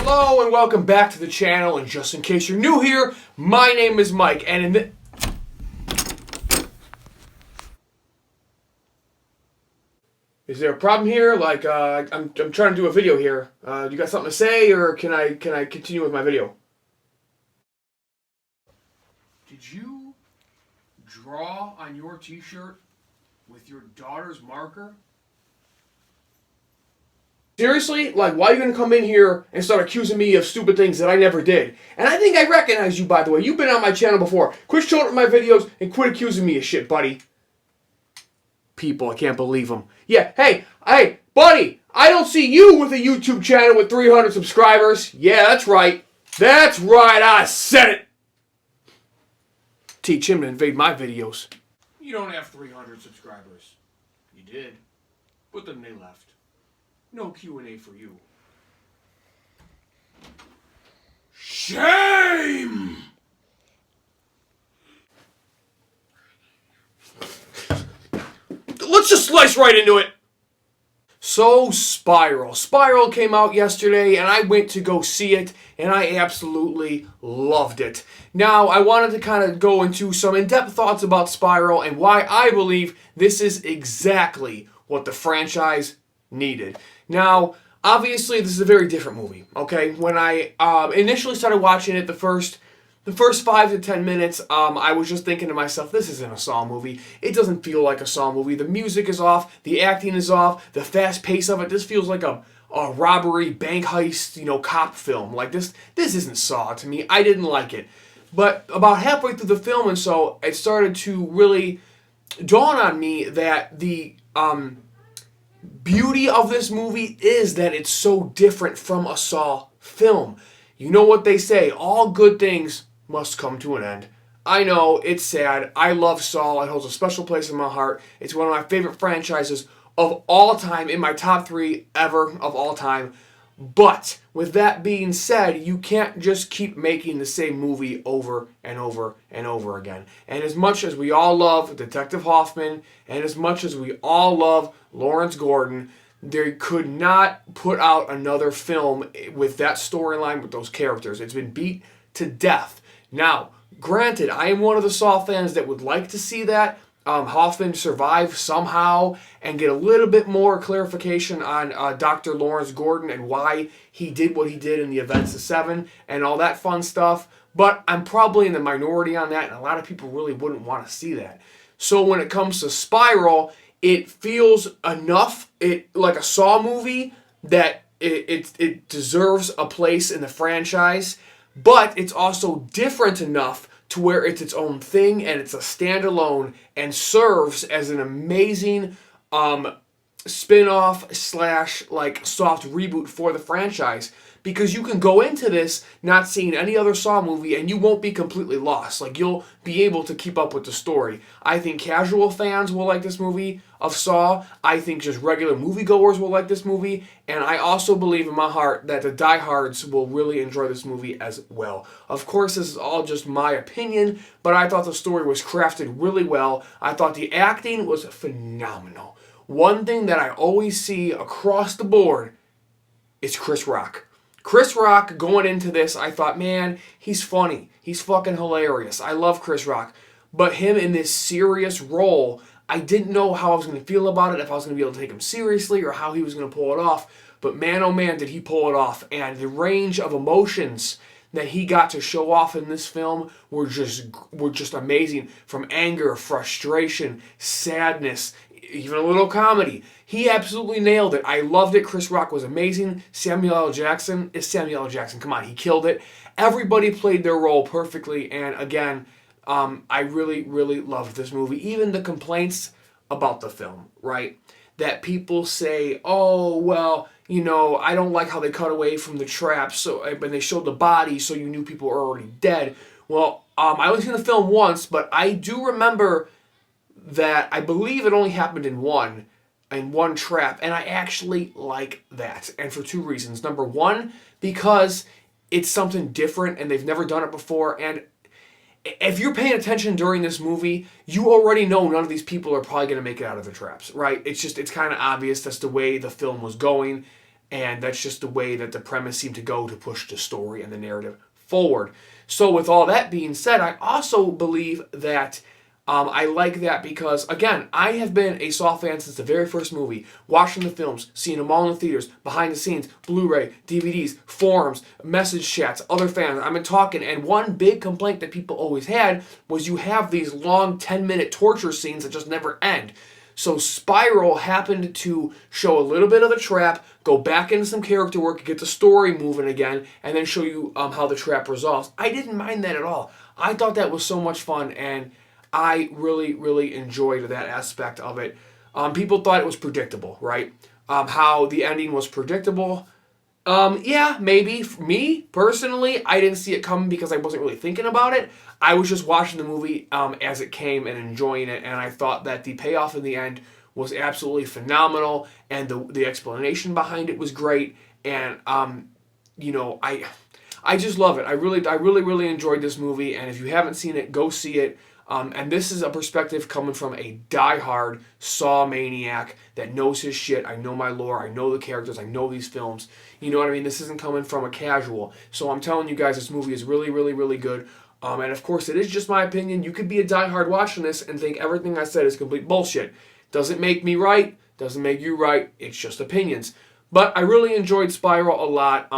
Hello and welcome back to the channel, and just in case you're new here, my name is Mike, and Is there a problem here? Like, I'm trying to do a video here. You got something to say, or can I continue with my video? Did you draw on your t-shirt with your daughter's marker? Seriously? Like, why are you going to come in here and start accusing me of stupid things that I never did? And I think I recognize you, by the way. You've been on my channel before. Quit showing up my videos and quit accusing me of shit, buddy. People, I can't believe them. Yeah, hey, buddy, I don't see you with a YouTube channel with 300 subscribers. Yeah, that's right. That's right, I said it. Teach him to invade my videos. You don't have 300 subscribers. You did. But then they left. No Q&A for you. Shame! Let's just slice right into it. So, Spiral. Spiral came out yesterday, and I went to go see it, and I absolutely loved it. Now, I wanted to kind of go into some in-depth thoughts about Spiral and why I believe this is exactly what the franchise needed. Now, obviously, this is a very different movie, okay? When I initially started watching it, the first 5 to 10 minutes, I was just thinking to myself, this isn't a Saw movie. It doesn't feel like a Saw movie. The music is off. The acting is off. The fast pace of it, this feels like a robbery, bank heist, cop film. Like, this isn't Saw to me. I didn't like it. But about halfway through the film and so, it started to really dawn on me that the beauty of this movie is that it's so different from a Saw film. You know what they say, all good things must come to an end. I know, it's sad. I love Saw. It holds a special place in my heart. It's one of my favorite franchises of all time, in my top 3 ever of all time. But with that being said, you can't just keep making the same movie over and over and over again. And as much as we all love Detective Hoffman, and as much as we all love Lawrence Gordon, they could not put out another film with that storyline, with those characters. It's been beat to death. Now, granted, I am one of the Saw fans that would like to see that Hoffman survive somehow and get a little bit more clarification on Dr. Lawrence Gordon and why he did what he did in the events of 7 and all that fun stuff. But I'm probably in the minority on that, and a lot of people really wouldn't want to see that. So when it comes to Spiral, it feels enough like a Saw movie that it deserves a place in the franchise, but it's also different enough to where it's its own thing and it's a standalone and serves as an amazing spin-off / like soft reboot for the franchise, because you can go into this not seeing any other Saw movie and you won't be completely lost. Like, you'll be able to keep up with the story. I think casual fans will like this movie of Saw. I think just regular moviegoers will like this movie. And I also believe in my heart that the diehards will really enjoy this movie as well. Of course, this is all just my opinion, but I thought the story was crafted really well. I thought the acting was phenomenal. One thing that I always see across the board is Chris Rock. Chris Rock, going into this, I thought, man, he's funny. He's fucking hilarious. I love Chris Rock. But him in this serious role, I didn't know how I was going to feel about it, if I was going to be able to take him seriously or how he was going to pull it off. But man, oh man, did he pull it off. And the range of emotions that he got to show off in this film were just amazing. From anger, frustration, sadness, even a little comedy. He absolutely nailed it. I loved it. Chris Rock was amazing. Samuel L. Jackson is Samuel L. Jackson. Come on, he killed it. Everybody played their role perfectly. And again, I really, really loved this movie. Even the complaints about the film, right? That people say, oh, well, I don't like how they cut away from the trap, and they showed the body so you knew people were already dead. Well, I only seen the film once, but I do remember that I believe it only happened in one trap, and I actually like that, and for 2 reasons. Number one, because it's something different and they've never done it before, and if you're paying attention during this movie, you already know none of these people are probably going to make it out of the traps, right? It's kind of obvious that's the way the film was going. and that's just the way that the premise seemed to go to push the story and the narrative forward. So with all that being said, I also believe that I like that because, again, I have been a Saw fan since the very first movie, watching the films, seeing them all in the theaters, behind the scenes, Blu-ray, DVDs, forums, message chats, other fans. I've been talking, and one big complaint that people always had was you have these long 10-minute torture scenes that just never end. So Spiral happened to show a little bit of the trap, go back into some character work, get the story moving again, and then show you how the trap resolves. I didn't mind that at all. I thought that was so much fun, and I really, really enjoyed that aspect of it. People thought it was predictable, right? How the ending was predictable. Yeah, maybe. For me, personally, I didn't see it coming because I wasn't really thinking about it. I was just watching the movie as it came and enjoying it, and I thought that the payoff in the end was absolutely phenomenal, and the explanation behind it was great, and I just love it. I really enjoyed this movie, and if you haven't seen it, go see it. And this is a perspective coming from a diehard Saw maniac that knows his shit. I know my lore. I know the characters. I know these films. You know what I mean? This isn't coming from a casual. So I'm telling you guys, this movie is really, really, really good. And of course, it is just my opinion. You could be a diehard watching this and think everything I said is complete bullshit. Doesn't make me right. Doesn't make you right. It's just opinions. But I really enjoyed Spiral a lot.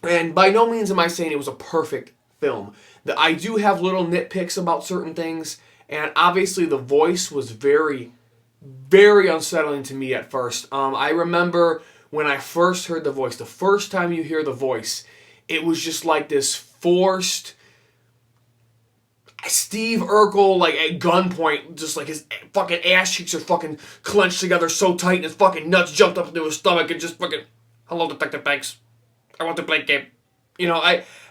And by no means am I saying it was a perfect film. I do have little nitpicks about certain things, and obviously the voice was very, very unsettling to me at first. I remember when I first heard the voice, the first time you hear the voice, it was just like this forced Steve Urkel, like at gunpoint, just like his fucking ass cheeks are fucking clenched together so tight, and his fucking nuts jumped up into his stomach, and just fucking, hello, Detective Banks, I want to play a game. You know,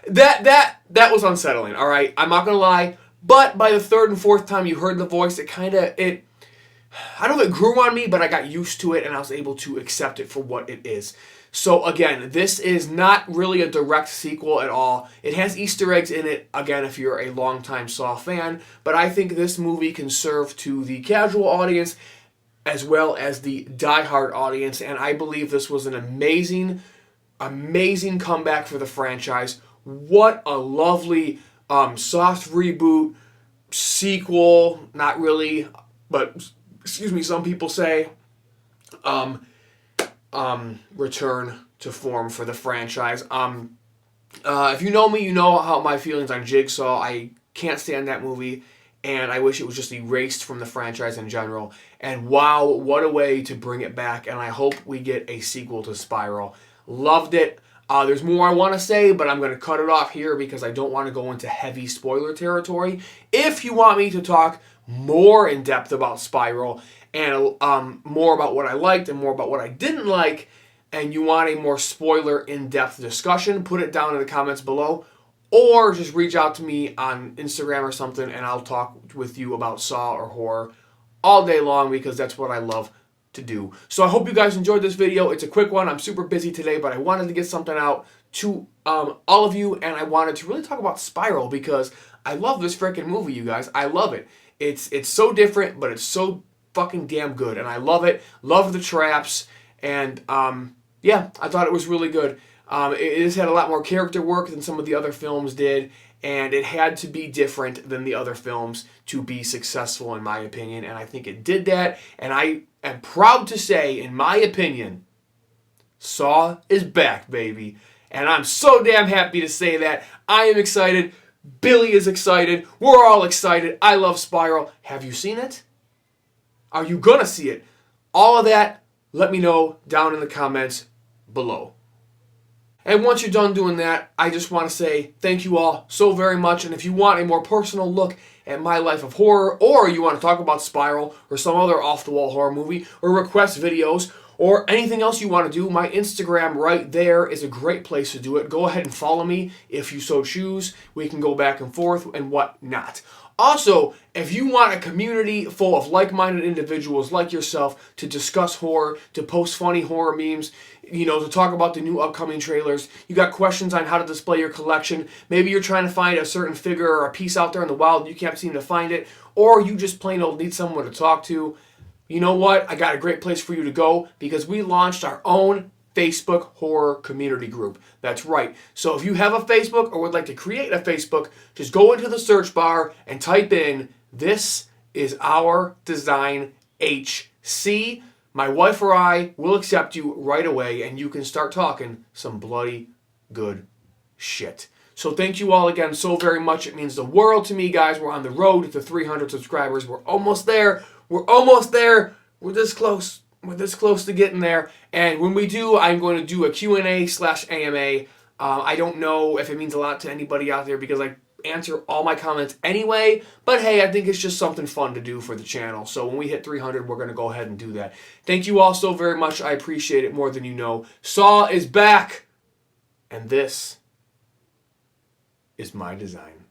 that was unsettling, all right? I'm not going to lie. But by the third and fourth time you heard the voice, I don't know if it grew on me, but I got used to it and I was able to accept it for what it is. So again, this is not really a direct sequel at all. It has Easter eggs in it, again, if you're a longtime Saw fan. But I think this movie can serve to the casual audience as well as the diehard audience. And I believe this was an amazing comeback for the franchise. What a lovely soft reboot, sequel, not really, but excuse me, some people say return to form for the franchise. If you know me, you know how my feelings on Jigsaw. I can't stand that movie, and I wish it was just erased from the franchise in general. And wow, what a way to bring it back, and I hope we get a sequel to Spiral. Loved it. There's more I want to say, but I'm going to cut it off here because I don't want to go into heavy spoiler territory. If you want me to talk more in depth about Spiral and more about what I liked and more about what I didn't like, and you want a more spoiler in-depth discussion, put it down in the comments below, or just reach out to me on Instagram or something, and I'll talk with you about Saw or horror all day long because that's what I love to do. So I hope you guys enjoyed this video. It's a quick one. I'm super busy today, but I wanted to get something out to all of you, and I wanted to really talk about Spiral because I love this freaking movie, you guys. I love it. It's so different, but it's so fucking damn good, and I love it. Love the traps, and yeah, I thought it was really good. It has had a lot more character work than some of the other films did, and it had to be different than the other films to be successful, in my opinion, and I think it did that, and I am proud to say, in my opinion, Saw is back, baby. And I'm so damn happy to say that. I am excited. Billy is excited. We're all excited. I love Spiral. Have you seen it? Are you gonna see it? All of that, let me know down in the comments below. And once you're done doing that, I just want to say thank you all so very much. And if you want a more personal look at my life of horror, or you want to talk about Spiral or some other off-the-wall horror movie, or request videos, or anything else you want to do, my Instagram right there is a great place to do it. Go ahead and follow me if you so choose. We can go back and forth and whatnot. Also, if you want a community full of like-minded individuals like yourself to discuss horror, to post funny horror memes, you know, to talk about the new upcoming trailers, you got questions on how to display your collection, maybe you're trying to find a certain figure or a piece out there in the wild and you can't seem to find it, or you just plain old need someone to talk to, you know what? I got a great place for you to go because we launched our own Facebook Horror Community Group. That's right. So if you have a Facebook or would like to create a Facebook, just go into the search bar and type in, "This is Our Design HC." My wife or I will accept you right away, and you can start talking some bloody good shit. So thank you all again so very much. It means the world to me, guys. We're on the road to 300 subscribers. We're almost there. We're almost there. We're this close. We're this close to getting there. And when we do, I'm going to do a Q&A/AMA. I don't know if it means a lot to anybody out there because I answer all my comments anyway. But hey, I think it's just something fun to do for the channel. So when we hit 300, we're going to go ahead and do that. Thank you all so very much. I appreciate it more than you know. Saw is back. And this is my design.